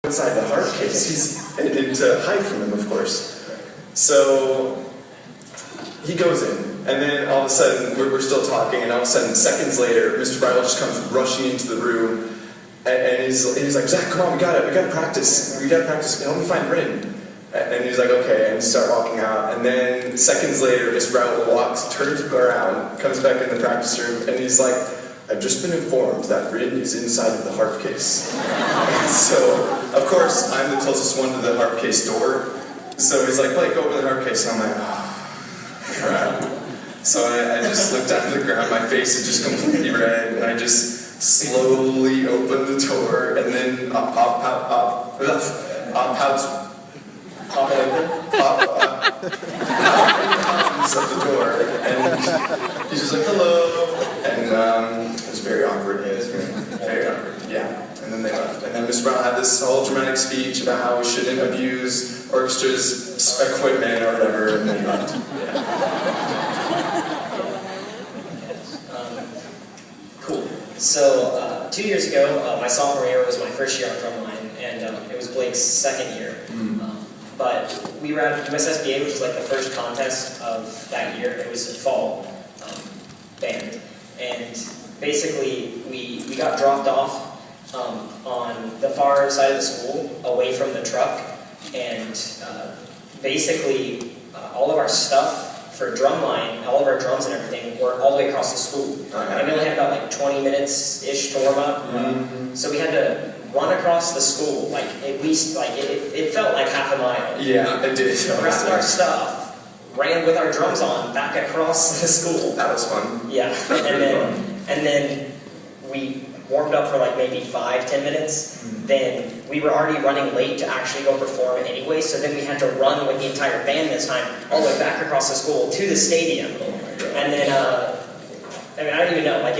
inside the hard case, and to hide from him, of course. So he goes in, and then all of a sudden, we're still talking, and all of a sudden, seconds later, Mr. Bridle just comes rushing into the room, and he's like, Zach, come on, we gotta practice, help me find Rin. And he's like, okay, and start walking out, and then seconds later, Mr. Bridle turns around, comes back in the practice room, and he's like, I've just been informed that Rin is inside of the harp case. And so, of course, I'm the closest one to the harp case door, so he's like, go open the harp case, and I'm like, oh, crap. So I just looked down to the ground, my face is just completely red, and I just slowly opened the door, and then pop at the door, and he's just like, hello, and it was very awkward. It was very awkward, yeah. And then they left. And then Mr. Brown had this whole dramatic speech about how we shouldn't abuse orchestra's equipment or whatever, and then he left. Cool. So 2 years ago, my sophomore year was my first year on drumline, and it was Blake's second year. But we were at USSBA, which was like the first contest of that year. It was a fall band. And basically, we got dropped off on the far side of the school, away from the truck. And basically, all of our stuff for drumline, all of our drums and everything, were all the way across the school. And we only had about like 20 minutes-ish to warm up. So we had to run across the school, like at least, like it felt like half a mile. Yeah, it did. Grabbed our stuff, ran with our drums on, back across the school. That was fun. Yeah, and then we warmed up for like maybe 5-10 minutes. Then we were already running late to actually go perform anyway, so then we had to run with the entire band this time, all the way back across the school to the stadium. And then, I mean, I don't even know, like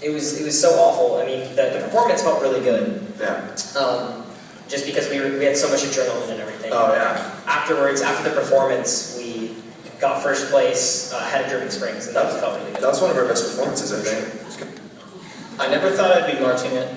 it was so awful. I mean, the performance felt really good. Yeah. Just because we had so much adrenaline and everything. Oh, yeah. Afterwards, after the performance, we got first place ahead of Dripping Springs, and that felt really good. That was one of our best performances, I think. I never thought I'd be marching it.